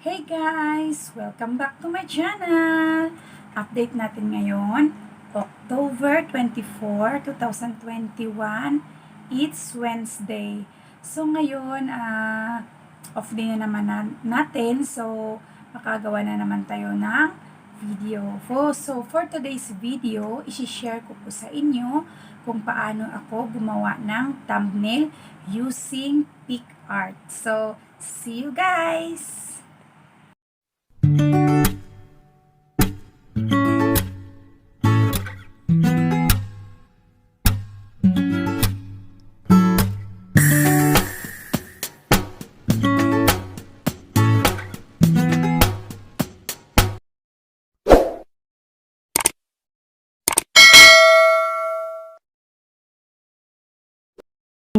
Hey guys! Welcome back to my channel! Update natin ngayon, October 24, 2021. It's Wednesday. So ngayon, off day na naman natin. So, makagawa na naman tayo ng video. So, for today's video, isi-share ko po sa inyo kung paano ako gumawa ng thumbnail using PICSART. So, see you guys!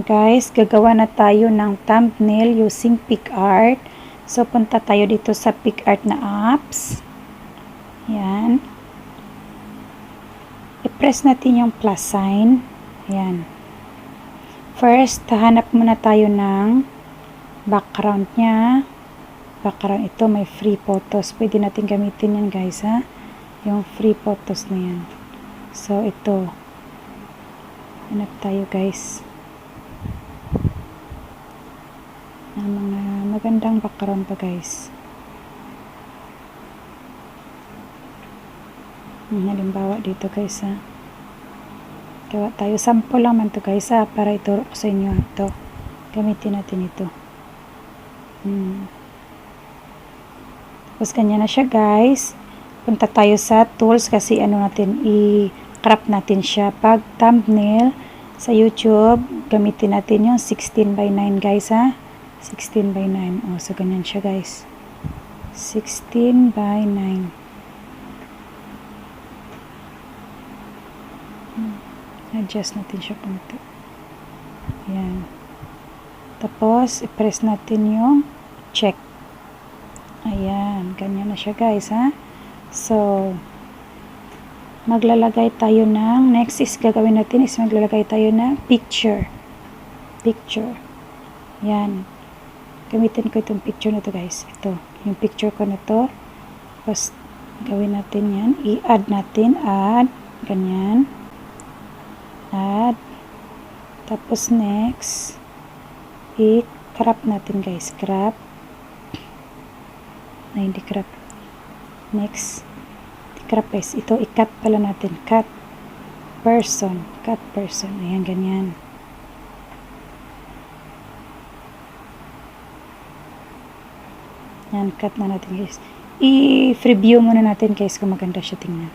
Guys, gagawa na tayo ng thumbnail using PICSART. So, punta tayo dito sa PICSART na apps. Yan. I-press natin yung plus sign. Yan. First, hanap muna tayo ng background niya. Background ito, may free photos. Pwede natin gamitin yan guys, ha? Yung free photos na yan. So, ito. Hanap tayo guys. Mga magandang background pa guys. Halimbawa dito guys, ha. Gawa tayo, sample lang man to guys, ha, para ituro ko sa inyo ito. Gamitin natin ito. Tapos kanya na siya guys. Punta tayo sa tools kasi natin, i-crop natin siya. Pag thumbnail sa YouTube, gamitin natin yung 16:9 guys, ha. 16:9. Oh, so ganyan siya guys. 16:9. Adjust natin siya konti. Yan. Tapos, i-press natin yung check. Ayan. Ganyan na siya guys, ha. So, maglalagay tayo ng, next is gagawin natin is maglalagay tayo ng picture. Yan. Gamitin ko itong picture na to guys. Ito. Yung picture ko na to. Tapos, gawin natin yan. I-add natin. Add. Ganyan. Add. Tapos, next. I-crop natin guys. Crop. Ay, hindi crop. Next. I-crop guys. Ito, i-cut pala natin. Cut. Person. Cut person. Ayan, ganyan. Yan, cut na natin guys. I-preview muna natin guys kung maganda siya tingnan.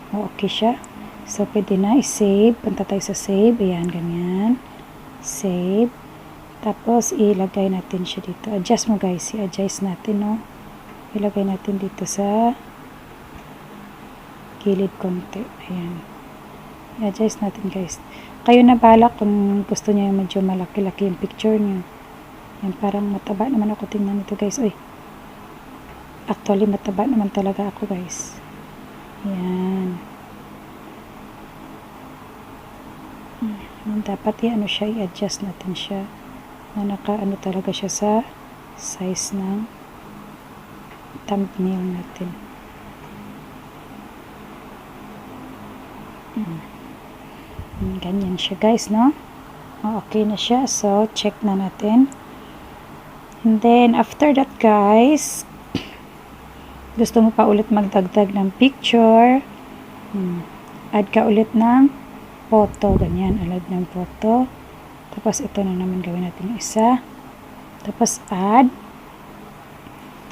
O, okay siya. So, pwede na i-save. Punta tayo sa save. Ayan, ganyan. Save. Tapos, ilagay natin siya dito. Adjust mo guys. I-adjust natin, no. Ilagay natin dito sa gilid konti. Ayan. I-adjust natin guys. Kayo na bahala kung gusto niyo yung medyo malaki-laki yung picture niyo. Yan, parang mataba naman ako. Tingnan nito guys. Uy. Actually, mataba naman talaga ako guys. Yan. Dapat siya, i-adjust natin siya. Na talaga siya sa size ng thumbnail natin. Ganyan siya guys, no? Okay na siya. So, check na natin. And then, after that guys, gusto mo pa ulit magdagdag ng picture, add ka ulit ng photo, ganyan, add ng photo. Tapos, ito na naman gawin natin yung isa. Tapos, add.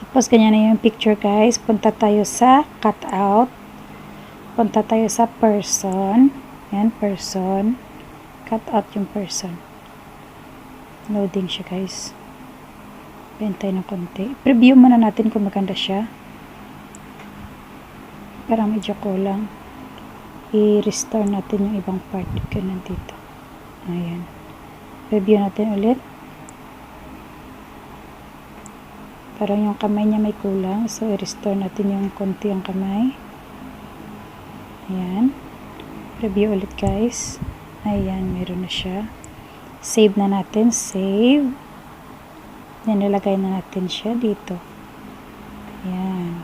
Tapos, ganyan na yung picture guys. Punta tayo sa cutout. Punta tayo sa person. Yan, person. Cutout yung person. Loading siya guys. Bentay ng konti. Preview muna natin kung maganda siya. Parang medyo kulang. I-restore natin yung ibang part. Ganun dito. Ayan. Preview natin ulit. Parang yung kamay niya may kulang. So, i-restore natin yung konti ang kamay. Ayan. Preview ulit guys. Ayan. Meron na siya. Save na natin. Save. Then, nilagay na natin siya dito. Ayan.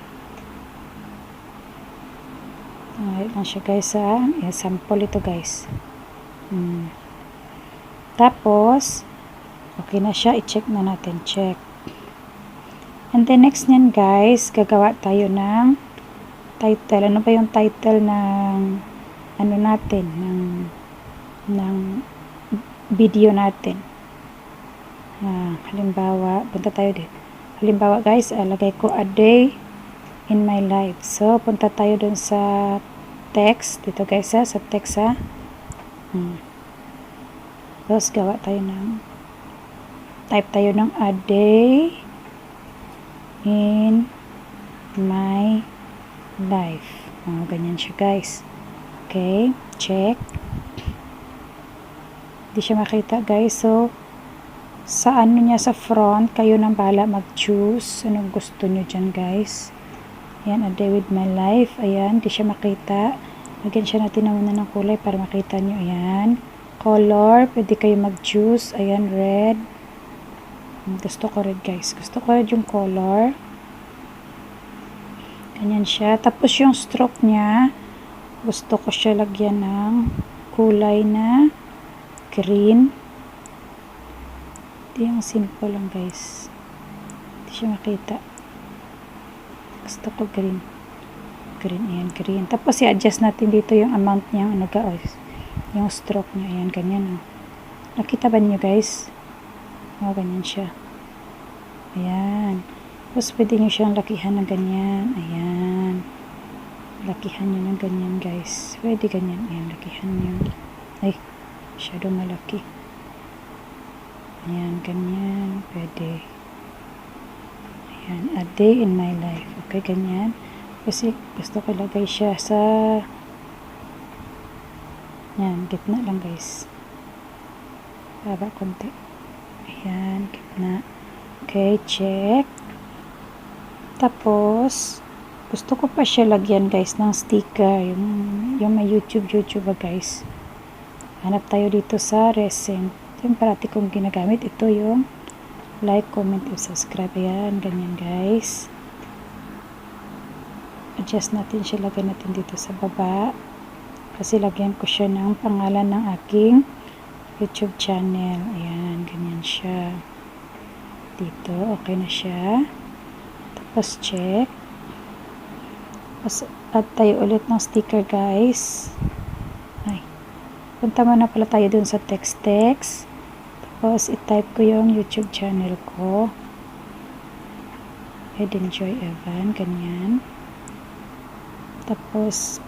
Ngayon lang siya guys ha. Sample ito guys. Tapos, okay na siya. I-check na natin. Check. And then next nyan guys, gagawa tayo ng title. Ano ba yung title ng ano natin? Ng video natin. Halimbawa, punta tayo dito. Halimbawa guys, lagay ko a day in my life. So, punta tayo dun sa text. Dito guys ha, sa text ha. Tapos, gawa tayo type tayo ng a day in my life. Ganyan siya guys. Okay, check. Hindi siya makita guys. So, sa ano niya sa front, kayo nang bahala mag-choose. Anong gusto nyo dyan guys. Ayan, a day with my life. Ayan, di siya makita. Lagyan siya natin na muna ng kulay para makita nyo. Ayan. Color, pwede kayo mag-choose. Ayan, red. Gusto ko red guys. Gusto ko red yung color. Ganyan siya. Tapos yung stroke niya, gusto ko siya lagyan ng kulay na green. Ito yung simple lang guys. Hindi siya makita. Gusto ko green. Ayan, green. Tapos i-adjust natin dito yung amount niya. Yung stroke niya. Ayan, ganyan. Nakita ba niyo guys? Ganyan siya. Ayan. Tapos pwede niyo siyang lakihan ng ganyan. Ayan. Lakihan niyo ng ganyan guys. Pwede ganyan. Ayan, lakihan niyo. Ay, masyado malaki. Ayan, ganyan. Pwede. Ayan, a day in my life. Okay, ganyan. Kasi gusto ko lagay siya sa ayan, gitna lang guys. Baba konti. Ayan, gitna. Okay, check. Tapos, gusto ko pa siya lagyan guys ng sticker. Yung may YouTube guys. Hanap tayo dito sa recent. Yung parati kong ginagamit. Ito yung like, comment, and subscribe. Ayan, ganyan guys. Adjust natin siya. Lagyan natin dito sa baba. Kasi lagyan ko siya ng pangalan ng aking YouTube channel. Ayan, ganyan siya. Dito, okay na siya. Tapos check. Tapos add tayo ulit ng sticker guys. Ay, punta muna pala tayo dun sa text. Tapos i-type ko yung YouTube channel ko. Enjoy Evan, ganyan. Tapos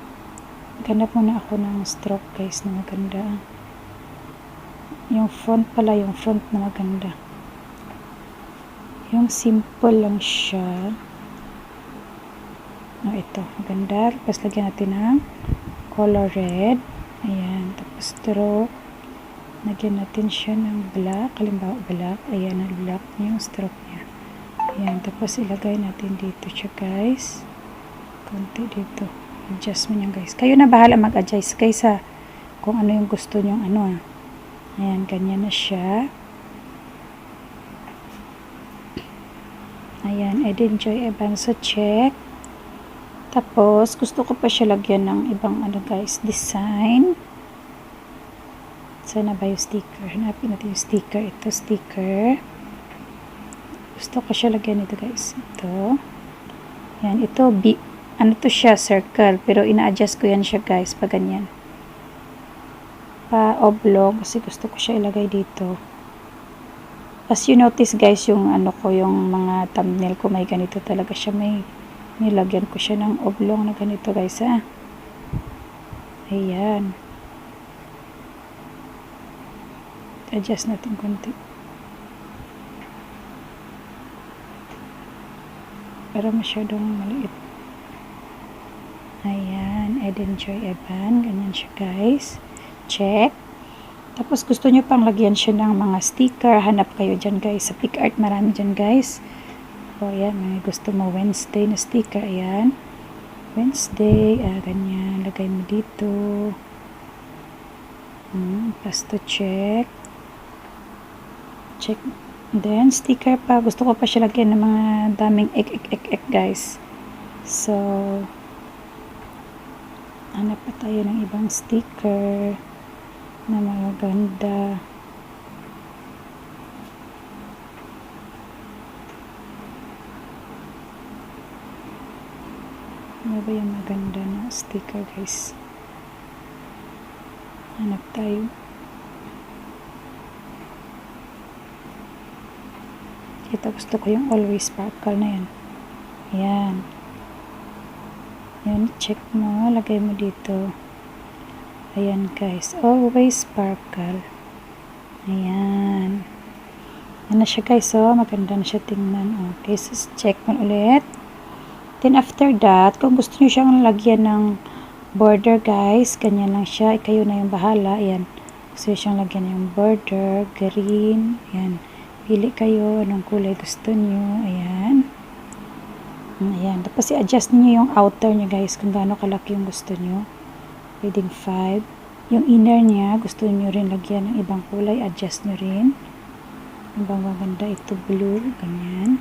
ganap muna ako ng stroke guys na maganda. Yung font pala, yung font na maganda. Yung simple lang siya. Ito, maganda. Tapos lagyan natin ng color red. Ayan, tapos stroke. Lagyan natin siya ng black. Halimbawa black. Ayan, ang black niya yung stroke niya. Ayan, tapos ilagay natin dito siya guys. Konti dito. Adjust mo niya guys. Kayo na bahala mag-adjust guys ha. Kung ano yung gusto nyong Ayan, ganyan na siya. Ayan, enjoy Evan. So, check. Tapos, gusto ko pa siya lagyan ng ibang guys, design. Sana ba yung sticker? Hanapin natin yung sticker. Ito, sticker. Gusto ko siya lagyan ito guys. Ito. Ayan, ito, ano to siya, circle. Pero ina-adjust ko yan siya guys, pag ganyan. Pa-oblong, kasi gusto ko siya ilagay dito. As you notice guys, yung yung mga thumbnail ko, may ganito talaga siya. May nilagyan ko siya ng oblong na ganito guys ha. Ayan. Adjust natin konti. Pero masyadong maliit. Ayan, enjoy Evan. Ganyan siya guys. Check. Tapos gusto nyo pang lagyan siya ng mga sticker. Hanap kayo dyan guys. Sa PICSART marami dyan guys. O ayan, may gusto mo Wednesday na sticker. Ayan. Wednesday. Ganyan. Lagay mo dito. Tapos to check. Check. Then, sticker pa. Gusto ko pa siya lagyan ng mga daming ek, guys. So, hanap pa tayo ng ibang sticker na magaganda. Ano ba yung maganda na sticker, guys? Hanap tayo. Ito, gusto ko yung always sparkle na yan. Ayan. Yan, check mo. Lagay mo dito. Ayan, guys. Always sparkle. Ayan. Yan na siya, guys. Oh, maganda na siya tingnan. Okay, so check mo ulit. Then, after that, kung gusto nyo siyang lagyan ng border, guys, ganyan lang siya. Kayo na yung bahala. Ayan. Gusto nyo siyang lagyan ng border, green. Ayan. Pili kayo anong kulay gusto nyo. Ayan. Ayan. Tapos i-adjust niyo yung outer niya, guys, kung gaano kalaki yung gusto nyo. Pwedeng 5. Yung inner niya, gusto nyo rin lagyan ng ibang kulay. Adjust nyo rin. Ibang maganda. Ito blue. Ganyan.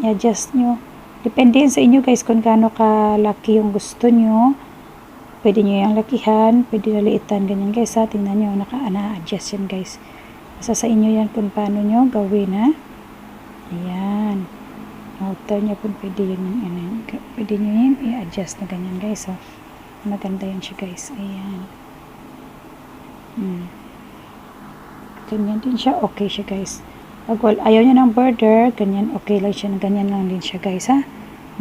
I-adjust nyo. Depende sa inyo, guys, kung gaano kalaki yung gusto nyo. Pwede nyo yung lakihan. Pwede naliitan. Ganyan, guys, ha. Tingnan nyo. Na-adjust yan, guys. Basta sa inyo yan kung paano nyo gawin, ha. Ayan. Outer nyo kung pwede yun. Pwede nyo yun i-adjust na ganyan, guys, ha. Maganda yan siya, guys. Ayan. Ganyan din siya. Okay siya, guys. Pag ayaw nyo ng border, ganyan, okay lang siya. Ganyan lang din siya, guys, ha.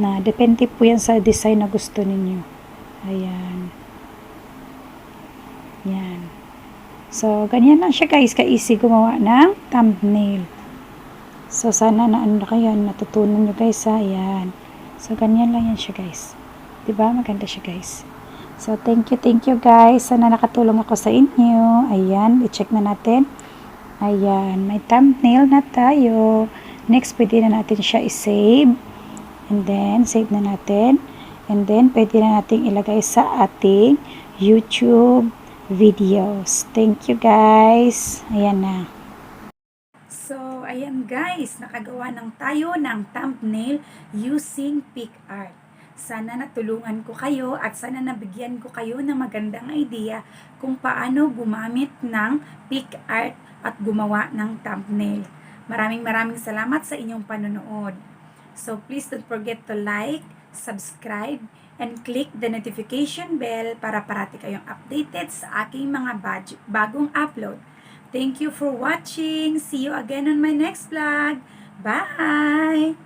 Na, depende po yan sa design na gusto ninyo. Ayan. Yan. So, ganyan lang siya, guys. Ka-easy gumawa ng thumbnail. So, sana na ano kayo, natutunan nyo, guys, ha. Ayan. So, ganyan lang yan siya, guys. Diba? Maganda siya, guys. So, thank you, guys. Sana nakatulong ako sa inyo. Ayan. I-check na natin. Ayan. May thumbnail na tayo. Next, pwede na natin siya i-save. And then, save na natin. And then, pwede na natin ilagay sa ating YouTube videos. Thank you, guys. Ayan na. So, ayan, guys. Nakagawa tayo ng thumbnail using PICSART. Sana natulungan ko kayo at sana nabigyan ko kayo ng magandang idea kung paano gumamit ng PICSART at gumawa ng thumbnail. Maraming salamat sa inyong panonood. So, please don't forget to like, subscribe, and click the notification bell para parati kayong updated sa aking mga bagong upload. Thank you for watching. See you again on my next vlog. Bye!